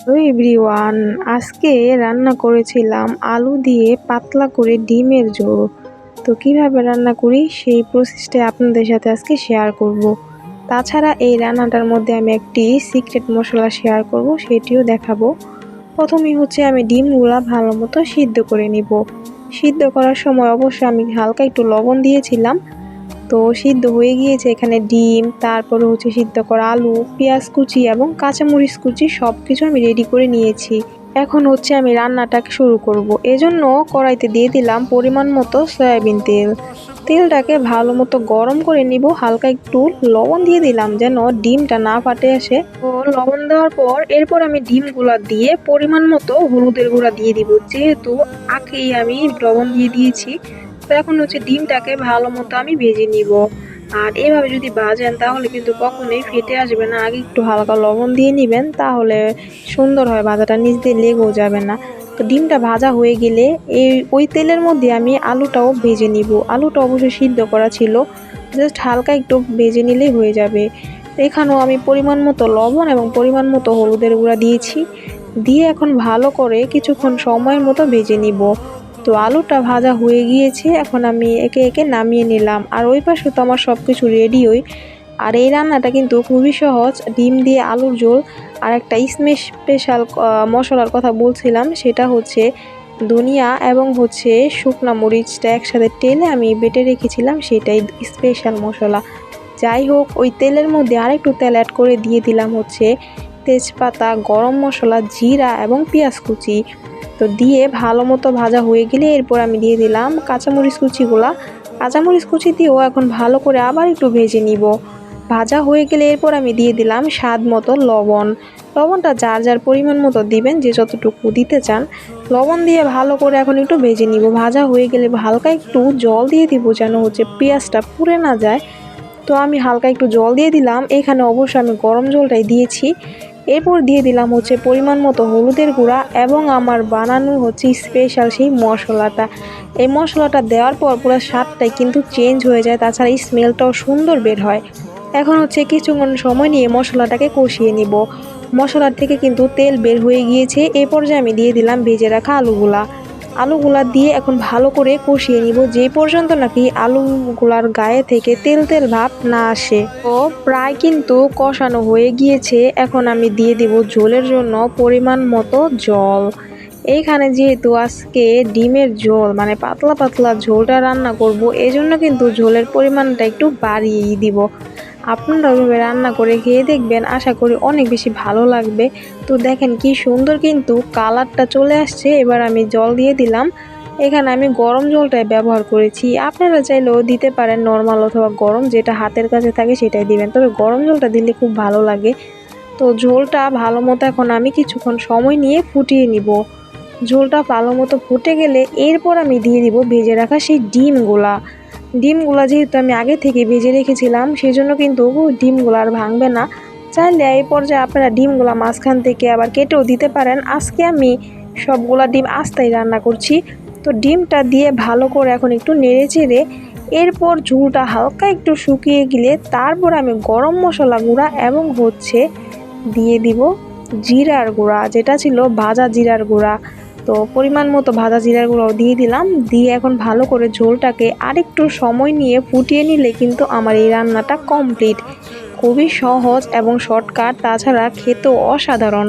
Hello everyone, আজকে রান্না করেছিলাম আলু দিয়ে পাতলা করে ডিমের ঝোল। তো কিভাবে রান্না করি সেই প্রসেসটা আপনাদের সাথে আজকে শেয়ার করব। তাছাড়া এই রান্নাটার মধ্যে আমি একটি সিক্রেট মশলা শেয়ার করব, সেটিও দেখাবো। প্রথমেই আমি ডিমগুলা ভালো মতো সিদ্ধ করে নিব। সিদ্ধ করার সময় অবশ্যই আমি হালকা একটু লবণ দিয়েছিলাম। তো সিদ্ধ হয়ে গিয়েছে এখানে ডিম, তারপরে সিদ্ধ করা আলু, পেঁয়াজ কুচি এবং কাঁচামরিচ কুচি সব কিছু আমি রেডি করে নিয়েছি। এখন আমি রান্নাটাকে শুরু করব। এজন্য কড়াইতে দিয়ে দিলাম পরিমাণ মতো সয়াবিন তেল। তেলটাকে ভালো মতো গরম করে নিব। হালকা একটু লবণ দিয়ে দিলাম যেন ডিমটা না ফাটে আসে। তো লবণ দেওয়ার পর এরপর আমি ডিমগুলা দিয়ে পরিমাণ মতো হলুদের গুঁড়া দিয়ে দিব, যেহেতু আগেই আমি লবণ দিয়ে দিয়েছি। তো এখন ডিমটাকে ভালো মতো আমি ভেজে নিব। আর এভাবে যদি ভাজেন তাহলে কিন্তু কখনোই ফেটে আসবে না। আগে একটু হালকা লবণ দিয়ে নিবেন, তাহলে সুন্দর হয়, ভাজাটা নিচ দিয়ে লেগেও যাবে না। তো ডিমটা ভাজা হয়ে গেলে ওই তেলের মধ্যে আমি আলুটাও ভেজে নিব। আলুটা অবশ্যই সিদ্ধ করা ছিল, জাস্ট হালকা একটু ভেজে নিলেই হয়ে যাবে। এখানেও আমি পরিমাণ মতো লবণ এবং পরিমাণ মতো হলুদের গুঁড়া দিয়েছি। দিয়ে এখন ভালো করে কিছুক্ষণ সময়ের মতো ভেজে নিব। তো আলুটা ভাজা হয়ে গিয়েছে, এখন আমি একে একে নামিয়ে নিলাম। আর ওই পাশে তো আমার সব কিছু রেডিই। আর এই রান্নাটা কিন্তু খুবই সহজ, ডিম দিয়ে আলুর ঝোল। আর একটা স্পেশাল মশলার কথা বলছিলাম, সেটা ধনিয়া এবং শুকনা মরিচটা একসাথে টেলে আমি বেটে রেখেছিলাম, সেটাই স্পেশাল মশলা। যাই হোক, ওই তেলের মধ্যে আরেকটু তেল অ্যাড করে দিয়ে দিলাম তেজপাতা, গরম মশলা, জিরা এবং পেঁয়াজ কুচি। তো দিয়ে ভালো মতো ভাজা হয়ে গেলে এরপর আমি দিয়ে দিলাম কাঁচামরিচ কুচিগুলা। কাঁচামরিচ কুচি দিয়েও এখন ভালো করে আবার একটু ভেজে নিব। ভাজা হয়ে গেলে এরপর আমি দিয়ে দিলাম স্বাদ মতো লবণ। লবণটা যার যার পরিমাণ মতো দিবেন, যে যতটুকু দিতে চান। লবণ দিয়ে ভালো করে এখন একটু ভেজে নিব। ভাজা হয়ে গেলে হালকা একটু জল দিয়ে দিব, যেন পেঁয়াজটা পুড়ে না যায়। তো আমি হালকা একটু জল দিয়ে দিলাম। এখানে অবশ্যই আমি গরম জলটাই দিয়েছি। এরপর দিয়ে দিলাম পরিমাণ মতো হলুদের গুঁড়া এবং আমার বানানো স্পেশাল সেই মশলাটা। এই মশলাটা দেওয়ার পর পুরো স্বাদটাই কিন্তু চেঞ্জ হয়ে যায়, তাছাড়া স্মেলটাও সুন্দর বের হয়। এখন কিছুক্ষণ সময় নিয়ে মশলাটাকে কষিয়ে নিব। মশলার থেকে কিন্তু তেল বের হয়ে গিয়েছে। এই পর্যায়ে আমি দিয়ে দিলাম ভেজে রাখা আলুগুলা দিয়ে এখন ভালো করে কষিয়ে নিব, যে পর্যন্ত নাকি আলুগুলার গায়ে থেকে তেল তেল ভাব না আসে। তো প্রায় কিন্তু কষানো হয়ে গিয়েছে। এখন আমি দিয়ে দিব ঝোলের জন্য পরিমাণ মতো জল। এইখানে যেহেতু আজকে ডিমের ঝোল মানে পাতলা পাতলা ঝোলটা রান্না করব, এই জন্য কিন্তু ঝোলের পরিমাণটা একটু বাড়িয়েই দিব। আপনারা ওইভাবে রান্না করে খেয়ে দেখবেন, আশা করি অনেক বেশি ভালো লাগবে। তো দেখেন কি সুন্দর কিন্তু কালারটা চলে আসছে। এবার আমি জল দিয়ে দিলাম। এখানে আমি গরম জলটাই ব্যবহার করেছি, আপনারা চাইলেও দিতে পারেন নর্মাল অথবা গরম, যেটা হাতের কাছে থাকে সেটাই দিবেন, তবে গরম জলটা দিলে খুব ভালো লাগে। তো ঝোলটা ভালো মতো এখন আমি কিছুক্ষণ সময় নিয়ে ফুটিয়ে নিব। ঝোলটা ভালো মতো ফুটে গেলে এরপর আমি দিয়ে দিব ভেজে রাখা সেই ডিমগুলা যেহেতু আমি আগে থেকে ভেজে রেখেছিলাম, সেই জন্য কিন্তু ডিমগুলো আর ভাঙবে না। চাইলে এই পর্যায়ে আপনারা ডিমগুলা মাঝখান থেকে আবার কেটেও দিতে পারেন। আজকে আমি সবগুলা ডিম আস্তেই রান্না করছি। তো ডিমটা দিয়ে ভালো করে এখন একটু নেড়ে চেড়ে এরপর ঝোলটা হালকা একটু শুকিয়ে গেলে তারপর আমি গরম মশলা গুঁড়া এবং দিয়ে দিব জিরার গুঁড়া, যেটা ছিল ভাজা জিরার গুঁড়া। তো পরিমাণ মতো ভাজা জিরার গুঁড়াও দিয়ে দিলাম। দিয়ে এখন ভালো করে ঝোলটাকে আরেকটু সময় নিয়ে ফুটিয়ে নিলে কিন্তু আমার এই রান্নাটা কমপ্লিট। খুবই সহজ এবং শর্টকাট, তাছাড়া খেতেও অসাধারণ।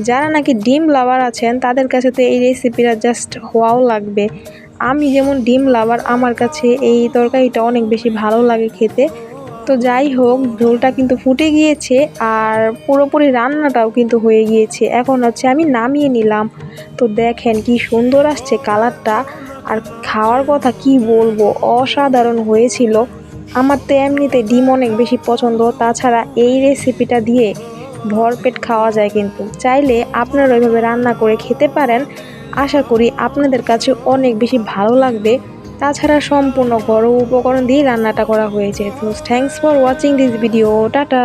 যারা নাকি ডিম লাভার আছেন তাদের কাছে তো এই রেসিপিটা জাস্ট ওয়াও লাগবে। আমি যেমন ডিম লাভার, আমার কাছে এই তরকারিটা অনেক বেশি ভালো লাগে খেতে। তো যাই হোক, ঝোলটা কিন্তু ফুটে গিয়েছে আর পুরোপুরি রান্নাটাও কিন্তু হয়ে গিয়েছে। এখন আমি নামিয়ে নিলাম। তো দেখেন কি সুন্দর আসছে কালারটা। আর খাওয়ার কথা কি বলবো, অসাধারণ হয়েছিল। আমার তো এমনিতে ডিম অনেক বেশি পছন্দ, তাছাড়া এই রেসিপিটা দিয়ে ভরপেট খাওয়া যায়। কিন্তু চাইলে আপনারা ওইভাবে রান্না করে খেতে পারেন। আশা করি আপনাদের কাছে অনেক বেশি ভালো লাগবে। তাছাড়া সম্পূর্ণ ঘরোয়া উপকরণ দিয়ে রান্নাটা করা হয়েছে। তো thanks for watching this video. Tata.